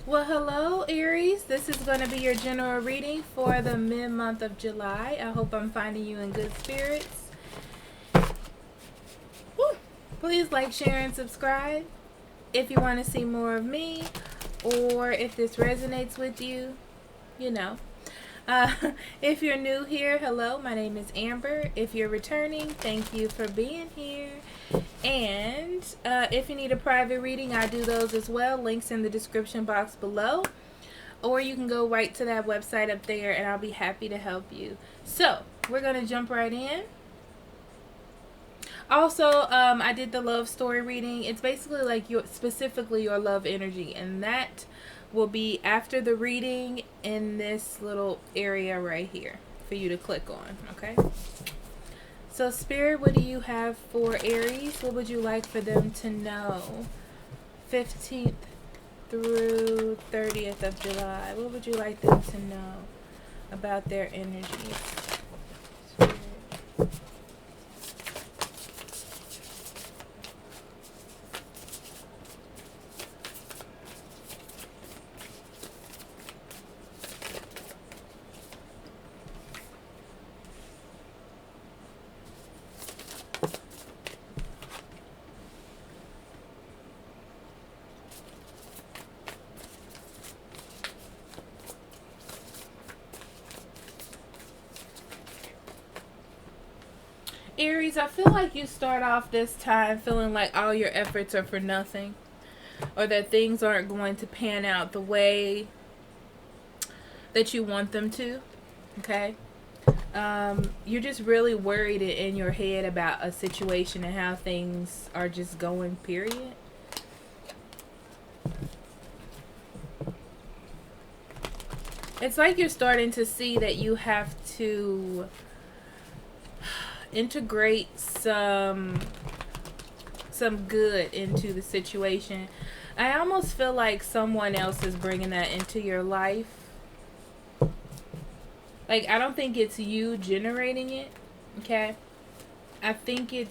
Well, hello, Aries. This is going to be your general reading for the mid-month of July. I hope I'm finding you in good spirits. Woo. Please like, share, and subscribe if you want to see more of me, or if this resonates with you, you know. If you're new here, hello, my name is Amber. If you're returning, thank you for being here. And if you need a private reading, I do those as well. Links in the description box below. Or you can go right to that website up there and I'll be happy to help you. So, we're going to jump right in. Also, I did the love story reading. It's basically like specifically your love energy. And that will be after the reading in this little area right here for you to click on. Okay? So, Spirit, what do you have for Aries? What would you like for them to know? 15th through 30th of July. What would you like them to know about their energies? Spirit. Aries, I feel like you start off this time feeling like all your efforts are for nothing, or that things aren't going to pan out the way that you want them to. Okay? You're just really worried in your head about a situation and how things are just going, period. It's like you're starting to see that you have to integrate some good into the situation. I almost feel like someone else is bringing that into your life. Like, I don't think it's you generating it, okay? I think it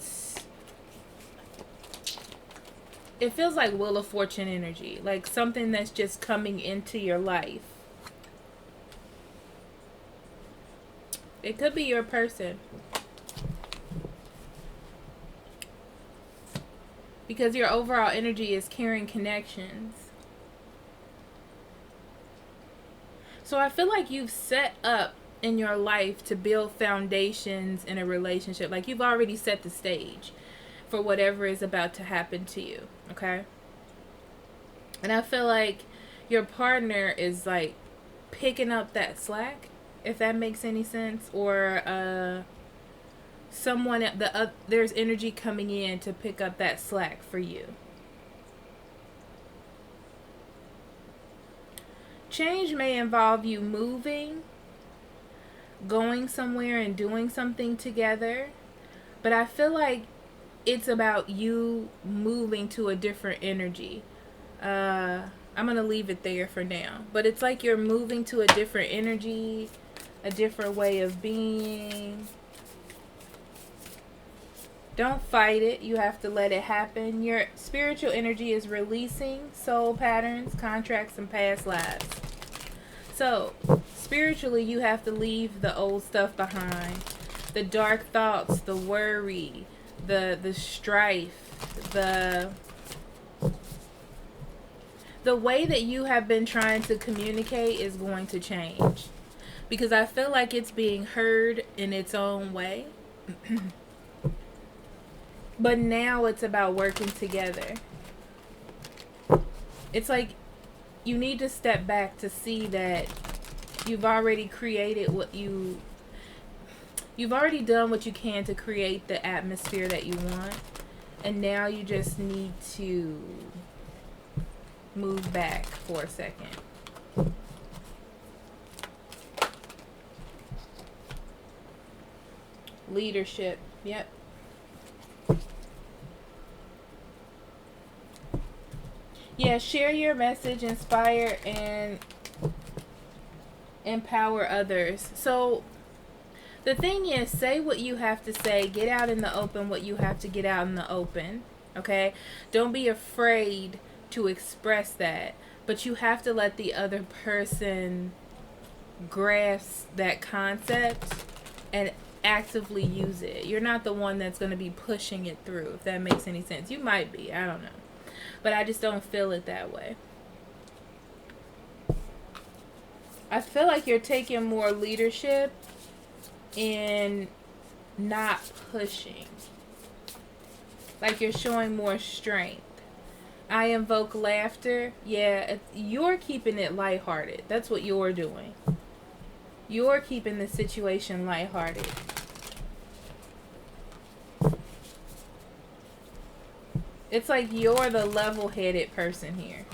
feels like Wheel of Fortune energy, like something that's just coming into your life. It could be your person. Because your overall energy is carrying connections. So I feel like you've set up in your life to build foundations in a relationship. Like, you've already set the stage for whatever is about to happen to you. Okay? And I feel like your partner is like picking up that slack, if that makes any sense. Or someone, there's energy coming in to pick up that slack for you. Change may involve you moving, going somewhere and doing something together, but I feel like it's about you moving to a different energy. I'm going to leave it there for now, but it's like you're moving to a different energy, a different way of being. Don't fight it. You have to let it happen. Your spiritual energy is releasing soul patterns, contracts, and past lives. So, spiritually, you have to leave the old stuff behind. The dark thoughts, the worry, the strife, the way that you have been trying to communicate is going to change. Because I feel like it's being heard in its own way. But now it's about working together. It's like you need to step back to see that you've already created you've already done what you can to create the atmosphere that you want. And now you just need to move back for a second. Leadership. Yep. Yeah, share your message, inspire, and empower others. So the thing is, say what you have to say. Get out in the open what you have to get out in the open. Okay? Don't be afraid to express that. But you have to let the other person grasp that concept and actively use it. You're not the one that's going to be pushing it through, if that makes any sense. You might be, I don't know. But I just don't feel it that way. I feel like you're taking more leadership in not pushing. Like you're showing more strength. I invoke laughter. Yeah, you're keeping it lighthearted. That's what you're doing. You're keeping the situation lighthearted. It's like you're the level-headed person here.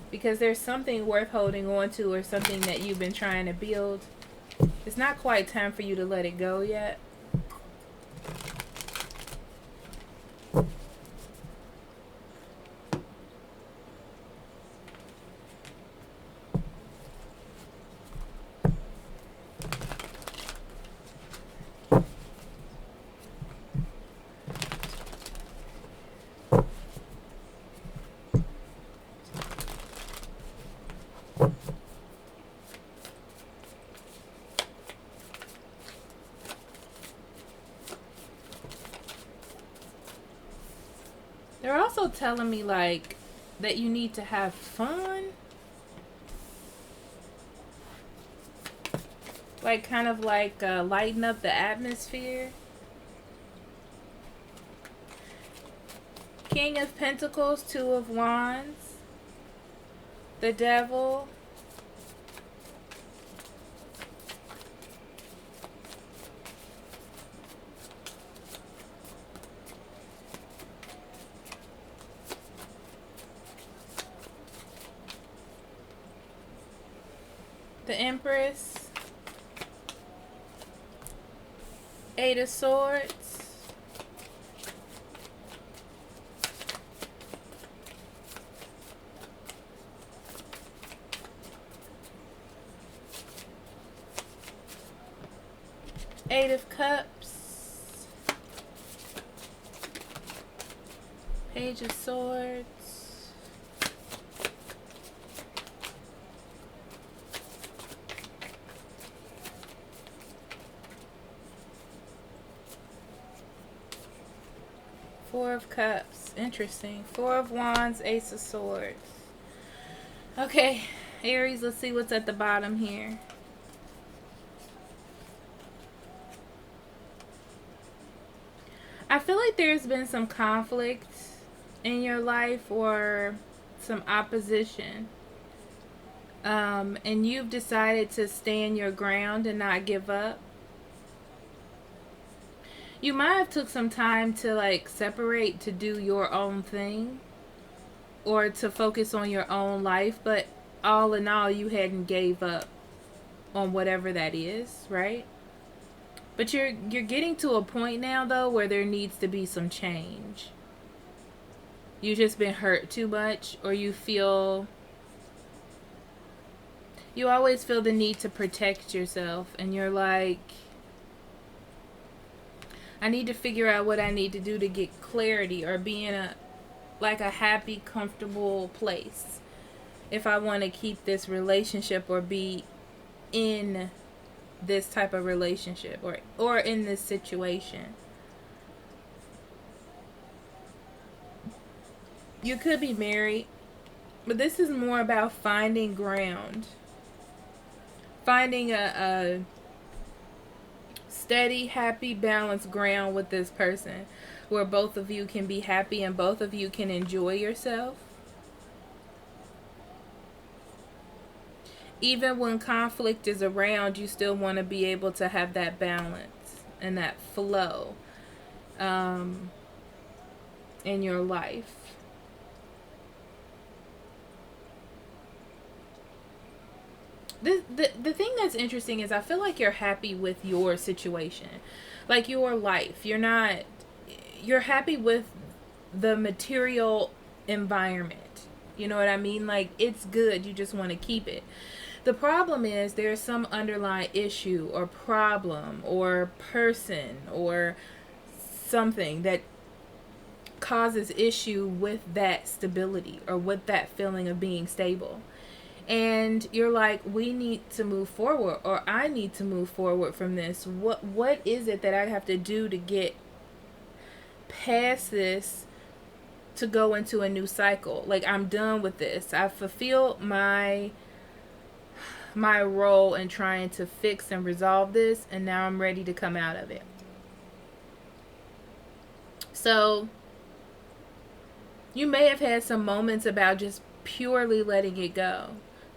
Because there's something worth holding on to, or something that you've been trying to build. It's not quite time for you to let it go yet. They're also telling me, like, that you need to have fun. Like, kind of like lighten up the atmosphere. King of Pentacles, Two of Wands. The Devil. The Empress. Eight of Swords. Eight of Cups. Page of Swords. Four of Cups. Interesting. Four of Wands, Ace of Swords. Okay, Aries, let's see what's at the bottom here. I feel like there's been some conflict in your life, or some opposition. And you've decided to stand your ground and not give up. You might have took some time to like separate, to do your own thing, or to focus on your own life, but all in all, you hadn't gave up on whatever that is, right? But you're getting to a point now though where there needs to be some change. You've just been hurt too much, or you always feel the need to protect yourself, and you're like, I need to figure out what I need to do to get clarity, or be in a happy, comfortable place if I want to keep this relationship, or be in this type of relationship, or in this situation. You could be married, but this is more about finding ground. Finding a steady, happy, balanced ground with this person, where both of you can be happy and both of you can enjoy yourself. Even when conflict is around, you still want to be able to have that balance and that flow in your life. The thing that's interesting is I feel like you're happy with your situation, like your life. You're happy with the material environment. You know what I mean? Like, it's good. You just want to keep it. The problem is there's some underlying issue or problem or person or something that causes issue with that stability or with that feeling of being stable. And you're like, we need to move forward, or I need to move forward from this. What is it that I have to do to get past this, to go into a new cycle? Like, I'm done with this. I've fulfilled my role in trying to fix and resolve this, and now I'm ready to come out of it. So you may have had some moments about just purely letting it go,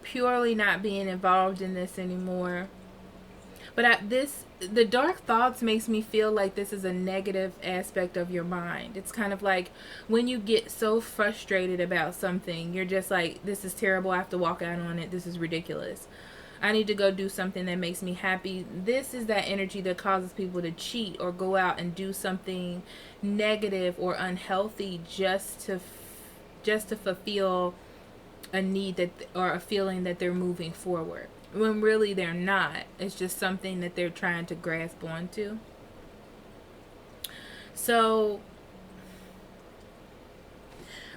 purely not being involved in this anymore. But the dark thoughts makes me feel like this is a negative aspect of your mind. It's kind of like when you get so frustrated about something, you're just like, this is terrible, I have to walk out on it, this is ridiculous, I need to go do something that makes me happy. This is that energy that causes people to cheat or go out and do something negative or unhealthy just to fulfill a need that, or a feeling that they're moving forward, when really they're not. It's just something that they're trying to grasp onto. So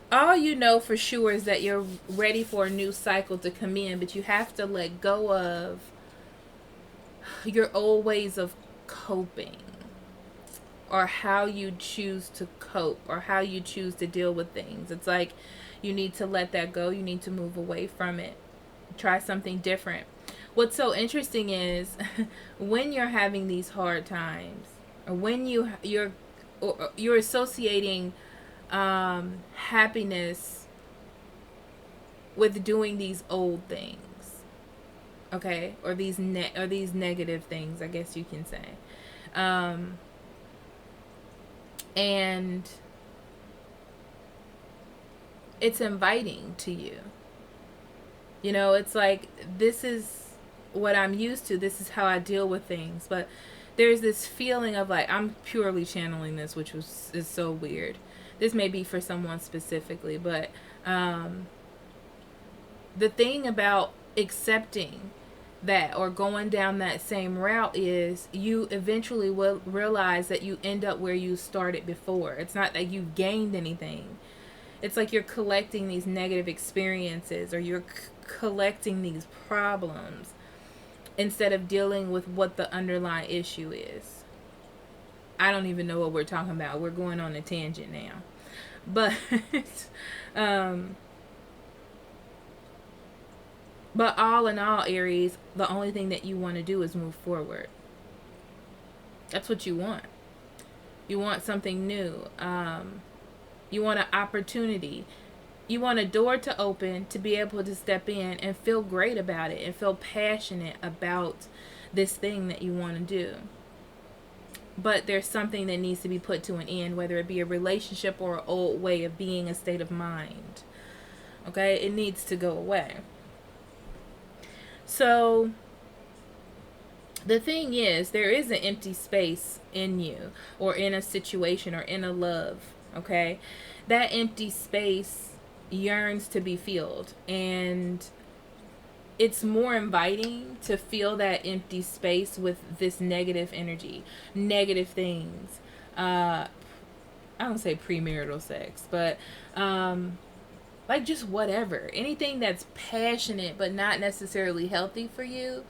all you know for sure is that you're ready for a new cycle to come in, but you have to let go of your old ways of coping, or how you choose to cope, or how you choose to deal with things. It's like you need to let that go. You need to move away from it. Try something different. What's so interesting is when you're having these hard times, or when you're associating happiness with doing these old things, okay, or these negative things, I guess you can say, and it's inviting to you. You know, it's like, this is what I'm used to, this is how I deal with things. But there's this feeling of like, I'm purely channeling this, which is so weird. This may be for someone specifically, but the thing about accepting that or going down that same route is you eventually will realize that you end up where you started before. It's not that you've gained anything. It's like you're collecting these negative experiences, or you're collecting these problems, instead of dealing with what the underlying issue is. I don't even know what we're talking about. We're going on a tangent now. But but all in all, Aries, the only thing that you want to do is move forward. That's what you want. You want something new. You want an opportunity. You want a door to open to be able to step in and feel great about it and feel passionate about this thing that you want to do. But there's something that needs to be put to an end, whether it be a relationship or an old way of being, a state of mind. Okay? It needs to go away. So the thing is, there is an empty space in you, or in a situation, or in a love. Okay? That empty space yearns to be filled, and it's more inviting to fill that empty space with this negative energy, negative things. I don't say premarital sex, but like just whatever, anything that's passionate but not necessarily healthy for you,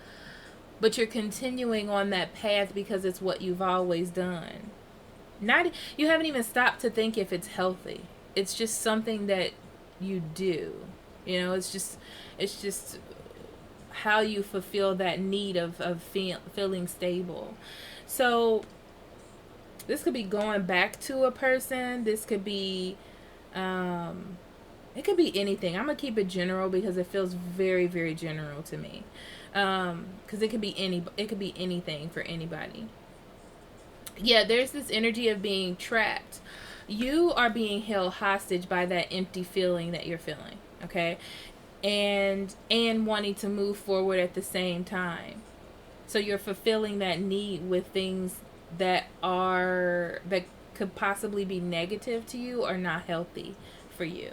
but you're continuing on that path because it's what you've always done. You haven't even stopped to think if it's healthy. It's just something that you do. You know, it's just how you fulfill that need of feeling stable. So this could be going back to a person. This could be it could be anything. I'm gonna keep it general because it feels very, very general to me. Because it could be anything for anybody. Yeah, there's this energy of being trapped. You are being held hostage by that empty feeling that you're feeling, okay? And wanting to move forward at the same time. So you're fulfilling that need with things that could possibly be negative to you or not healthy for you.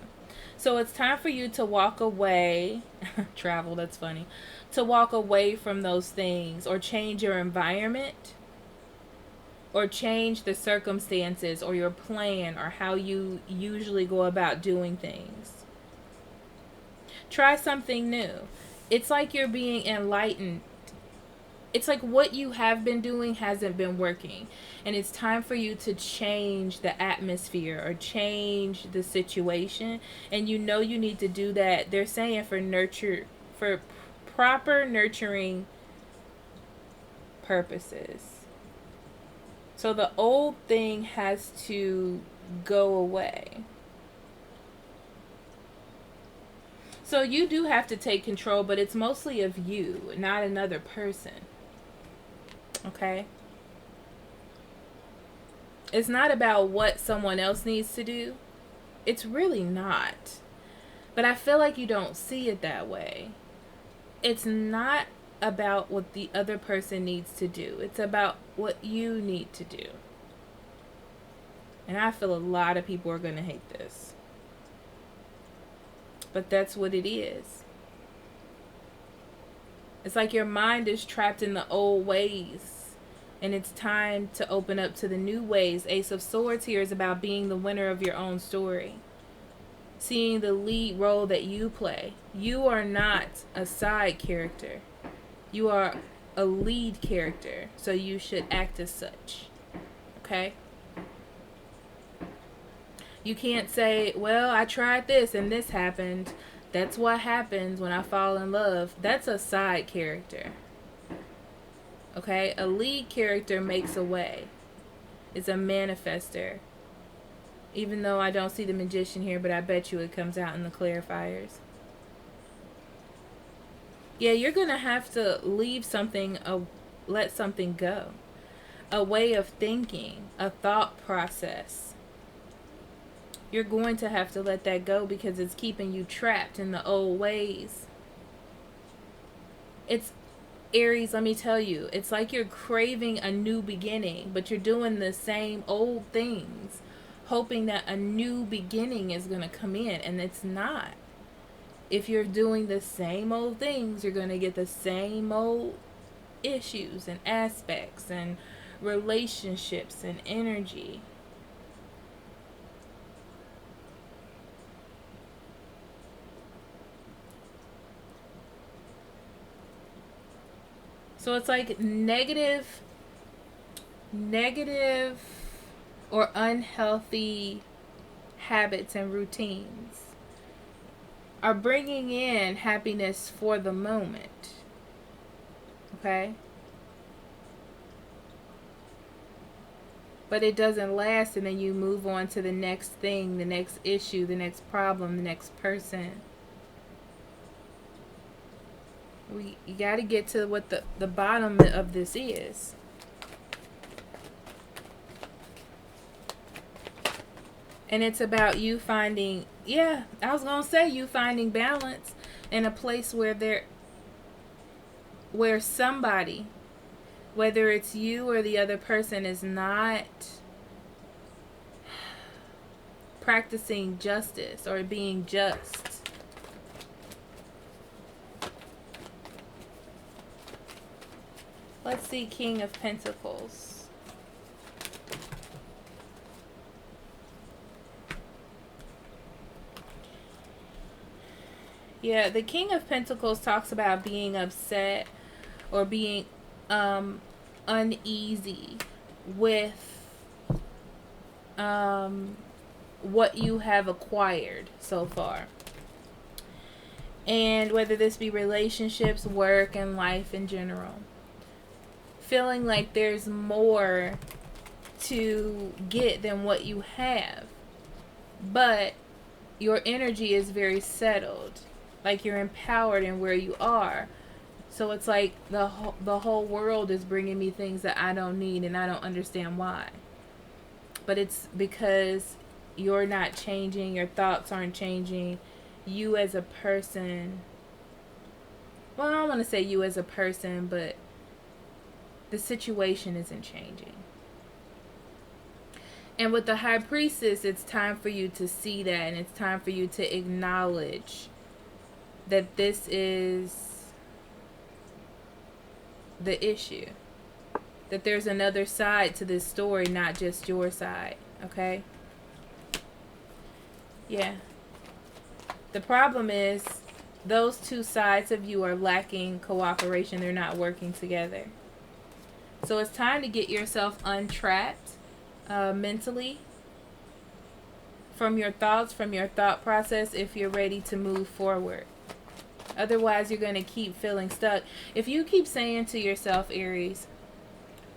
So it's time for you to walk away, travel, that's funny, to walk away from those things or change your environment or change the circumstances or your plan or how you usually go about doing things. Try something new. It's like you're being enlightened. It's like what you have been doing hasn't been working. And it's time for you to change the atmosphere or change the situation. And you know you need to do that. They're saying for proper nurturing purposes. So the old thing has to go away. So you do have to take control, but it's mostly of you, not another person. Okay? It's not about what someone else needs to do. It's really not. But I feel like you don't see it that way. It's not about what the other person needs to do. It's about what you need to do. And I feel a lot of people are going to hate this. But that's what it is. It's like your mind is trapped in the old ways. And it's time to open up to the new ways. Ace of Swords here is about being the winner of your own story. Seeing the lead role that you play. You are not a side character. You are a lead character. So you should act as such. Okay? You can't say, well, I tried this and this happened. That's what happens when I fall in love. That's a side character. Okay? A lead character makes a way. It's a manifester. Even though I don't see the Magician here, but I bet you it comes out in the clarifiers. Yeah, you're going to have to leave something, let something go. A way of thinking, a thought process. You're going to have to let that go because it's keeping you trapped in the old ways. It's Aries, let me tell you, it's like you're craving a new beginning, but you're doing the same old things, hoping that a new beginning is going to come in, and it's not. If you're doing the same old things, you're going to get the same old issues and aspects and relationships and energy. So it's like negative or unhealthy habits and routines are bringing in happiness for the moment. Okay? But it doesn't last, and then you move on to the next thing, the next issue, the next problem, the next person. You got to get to what the bottom of this is. And it's about you finding, I was going to say you finding balance in a place where somebody, whether it's you or the other person, is not practicing justice or being just. Let's see, King of Pentacles. Yeah, the King of Pentacles talks about being upset or being uneasy with what you have acquired so far. And whether this be relationships, work, and life in general. Feeling like there's more to get than what you have. But your energy is very settled. Like you're empowered in where you are. So it's like the whole world is bringing me things that I don't need and I don't understand why. But it's because you're not changing. Your thoughts aren't changing. You as a person. Well, I don't want to say you as a person, but the situation isn't changing. And with the High Priestess, it's time for you to see that, and it's time for you to acknowledge that this is the issue. that there's another side to this story, not just your side, okay? Yeah. The problem is those two sides of you are lacking cooperation. They're not working together. So it's time to get yourself untrapped mentally from your thoughts, from your thought process, if you're ready to move forward. Otherwise, you're going to keep feeling stuck. If you keep saying to yourself, Aries,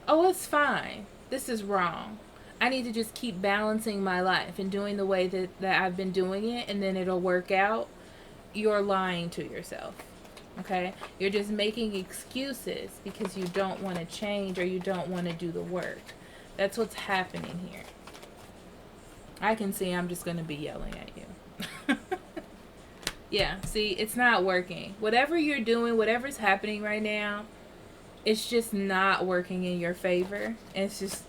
oh, it's fine, this is wrong, I need to just keep balancing my life and doing the way that I've been doing it, and then it'll work out, you're lying to yourself. Okay? You're just making excuses because you don't want to change or you don't want to do the work. That's what's happening here. I can see I'm just going to be yelling at you. Yeah, see, it's not working. Whatever you're doing, whatever's happening right now, it's just not working in your favor. And it's just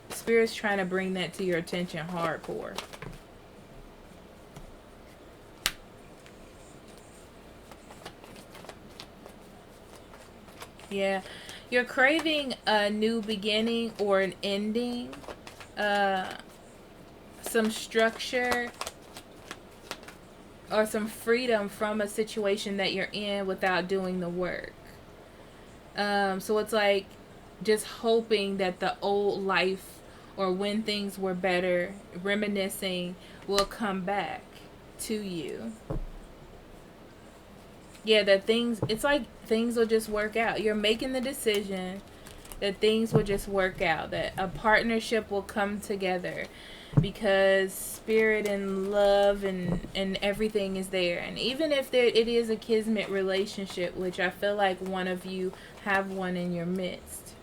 Spirit's trying to bring that to your attention hardcore. Yeah, you're craving a new beginning or an ending, some structure or some freedom from a situation that you're in without doing the work. So it's like just hoping that the old life or when things were better, reminiscing, will come back to you. Yeah, that things, it's like things will just work out. You're making the decision that things will just work out, that a partnership will come together because Spirit and love and everything is there. And even if it is a kismet relationship, which I feel like one of you have one in your midst,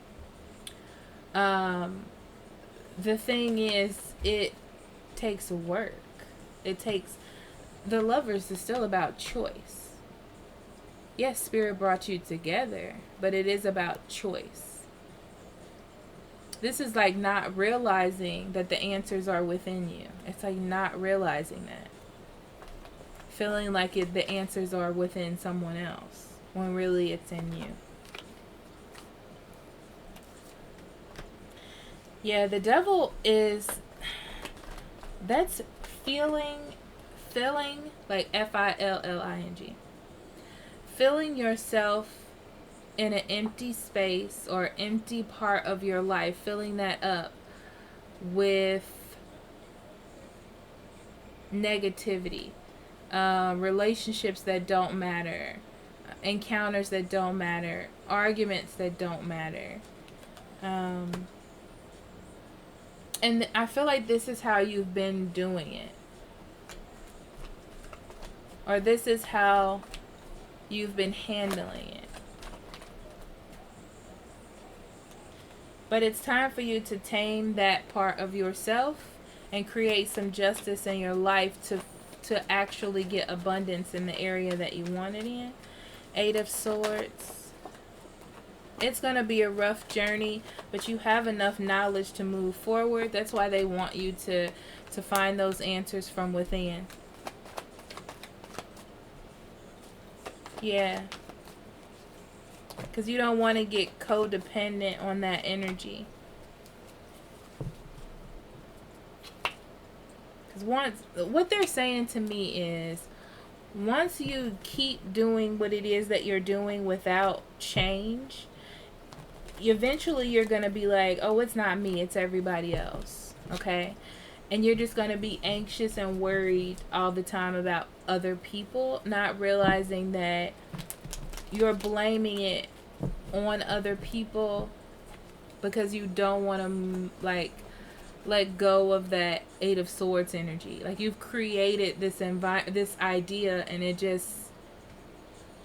the thing is, it takes work. It takes, the Lovers is still about choice. Yes, Spirit brought you together, but it is about choice. This is like not realizing that the answers are within you. It's like not realizing that. Feeling like the answers are within someone else, when really it's in you. Yeah, the Devil is, that's filling, like F-I-L-L-I-N-G. Filling yourself in an empty space or empty part of your life, filling that up with negativity, relationships that don't matter, encounters that don't matter, arguments that don't matter. And I feel like this is how you've been doing it. Or this is how you've been handling it. But it's time for you to tame that part of yourself and create some justice in your life to actually get abundance in the area that you want it in. 8 of Swords. It's going to be a rough journey, but you have enough knowledge to move forward. That's why they want you to find those answers from within. Yeah. Because you don't want to get codependent on that energy. Because what they're saying to me is, once you keep doing what it is that you're doing without change, eventually you're going to be like, oh, it's not me, it's everybody else. Okay? And you're just going to be anxious and worried all the time about other people, not realizing that you're blaming it on other people because you don't want to let go of that 8 of Swords energy. Like, you've created this this idea and it just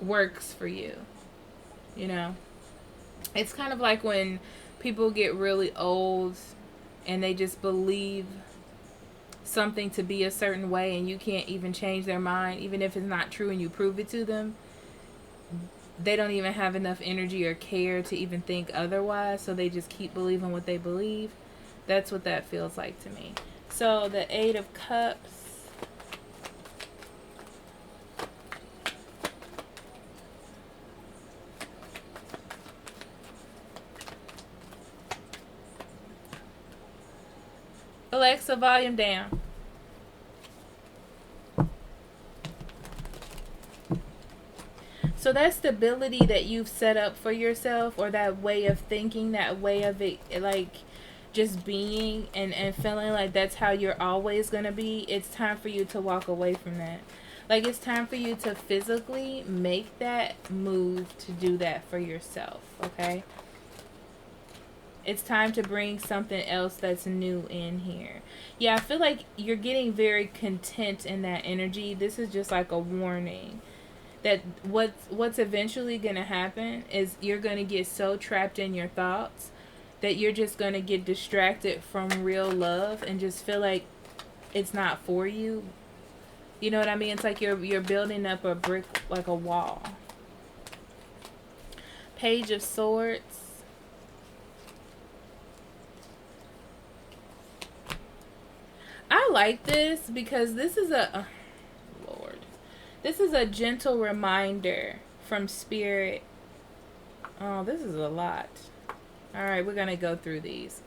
works for you. You know? It's kind of like when people get really old and they just believe something to be a certain way and you can't even change their mind, even if it's not true and you prove it to them. They don't even have enough energy or care to even think otherwise, so they just keep believing what they believe. That's what that feels like to me. So the 8 of Cups. Alexa, volume down. So that stability that you've set up for yourself, or that way of thinking, that way of it, like just being and feeling like that's how you're always going to be, it's time for you to walk away from that. Like, it's time for you to physically make that move to do that for yourself, okay? It's time to bring something else that's new in here. Yeah, I feel like you're getting very content in that energy. This is just like a warning that what's eventually going to happen is you're going to get so trapped in your thoughts that you're just going to get distracted from real love and just feel like it's not for you. You know what I mean? It's like you're building up a brick, like a wall. Page of Swords. I like this because this is a Lord. This is a gentle reminder from Spirit. Oh, this is a lot. All right, we're going to go through these.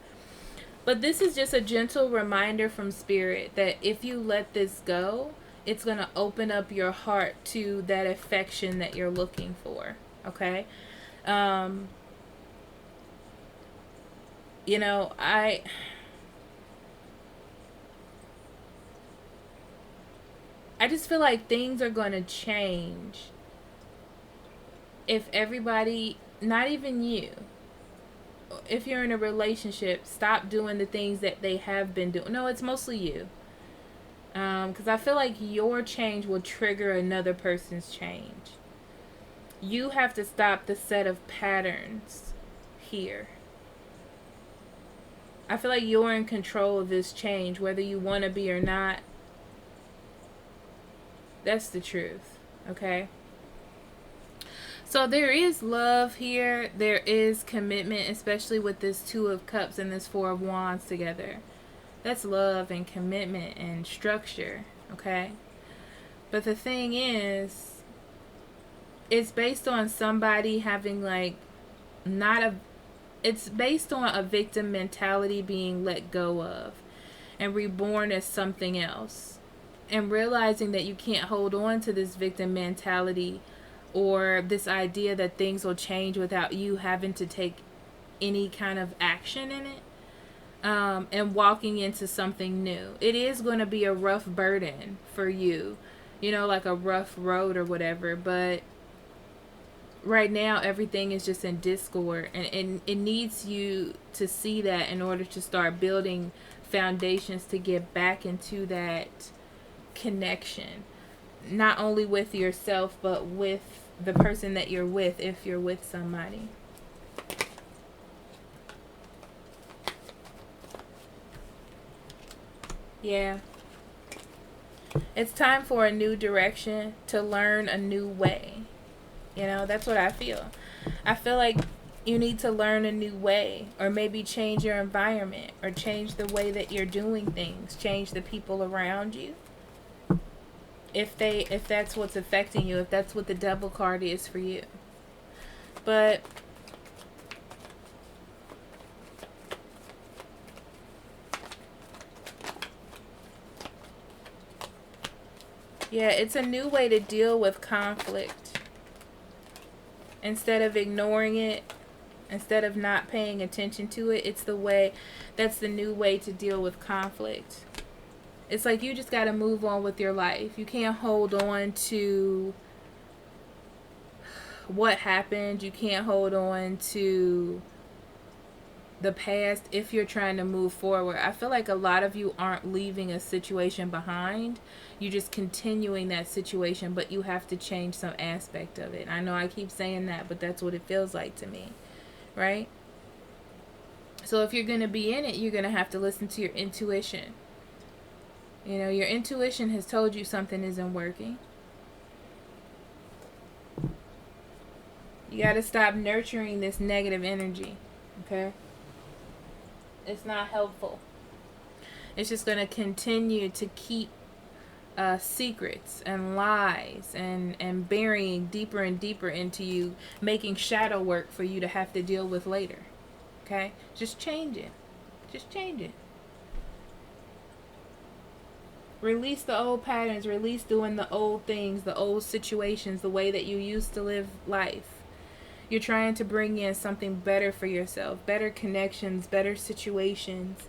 But this is just a gentle reminder from Spirit that if you let this go, it's going to open up your heart to that affection that you're looking for. Okay? You know, I just feel like things are going to change if everybody, not even you, if you're in a relationship, stop doing the things that they have been doing. No, it's mostly you. Because I feel like your change will trigger another person's change. You have to stop the set of patterns here. I feel like you're in control of this change, whether you want to be or not. That's the truth. Okay? So there is love here. There is commitment, especially with this Two of Cups and this Four of Wands together. That's love and commitment and structure. Okay? But the thing is, it's based on somebody having like it's based on a victim mentality being let go of and reborn as something else. And realizing that you can't hold on to this victim mentality or this idea that things will change without you having to take any kind of action in it, and walking into something new. It is going to be a rough burden for you, you know, like a rough road or whatever, but right now everything is just in discord, and it needs you to see that in order to start building foundations to get back into that connection, not only with yourself but with the person that you're with, if you're with somebody. Yeah, it's time for a new direction, to learn a new way. You know, that's what I feel. I feel like you need to learn a new way, or maybe change your environment, or change the way that you're doing things, change the people around you. If that's what's affecting you, if that's what the Devil card is for you. But yeah, it's a new way to deal with conflict. Instead of ignoring it, instead of not paying attention to it, that's the new way to deal with conflict. It's like you just got to move on with your life. You can't hold on to what happened. You can't hold on to the past if you're trying to move forward. I feel like a lot of you aren't leaving a situation behind. You're just continuing that situation, but you have to change some aspect of it. I know I keep saying that, but that's what it feels like to me, right? So if you're going to be in it, you're going to have to listen to your intuition. You know, your intuition has told you something isn't working. You got to stop nurturing this negative energy, okay? It's not helpful. It's just going to continue to keep secrets and lies and burying deeper and deeper into you, making shadow work for you to have to deal with later, okay? Just change it. Just change it. Release the old patterns. Release doing the old things, the old situations, the way that you used to live life. You're trying to bring in something better for yourself, better connections, better situations.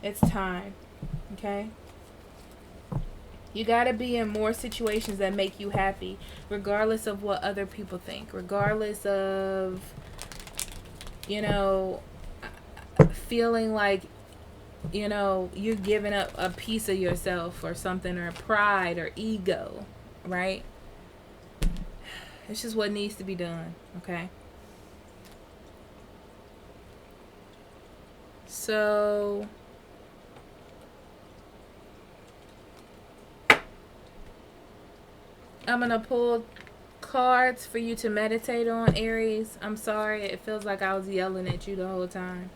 It's time, okay? You got to be in more situations that make you happy, regardless of what other people think, regardless of, you know, feeling like, you know, you're giving up a piece of yourself or something, or pride or ego, right? It's just what needs to be done, okay? So I'm going to pull cards for you to meditate on, Aries. I'm sorry. It feels like I was yelling at you the whole time.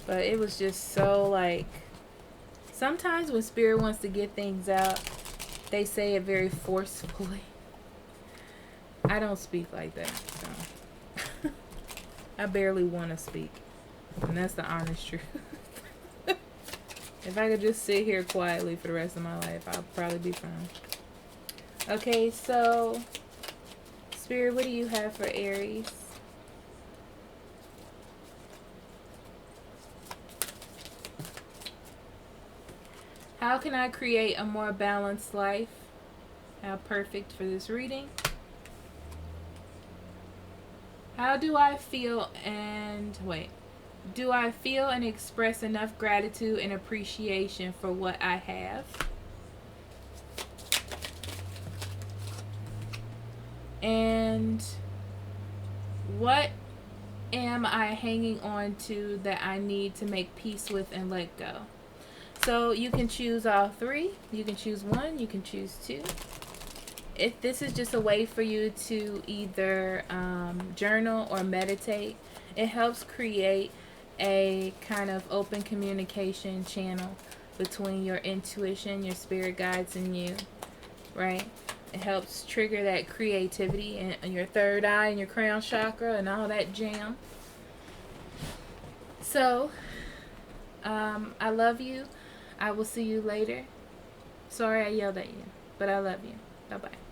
But it was just so like, sometimes when Spirit wants to get things out, they say it very forcefully. I don't speak like that. So. I barely want to speak. And that's the honest truth. If I could just sit here quietly for the rest of my life, I'll probably be fine. Okay, so Spirit, what do you have for Aries? How can I create a more balanced life? How perfect for this reading. How do I feel do I feel and express enough gratitude and appreciation for what I have? And what am I hanging on to that I need to make peace with and let go? So you can choose all three. You can choose one. You can choose two. If this is just a way for you to either journal or meditate, it helps create a kind of open communication channel between your intuition, your spirit guides, and you, right? It helps trigger that creativity in your third eye and your crown chakra and all that jam. So, I love you. I will see you later. Sorry I yelled at you, but I love you. Bye-bye.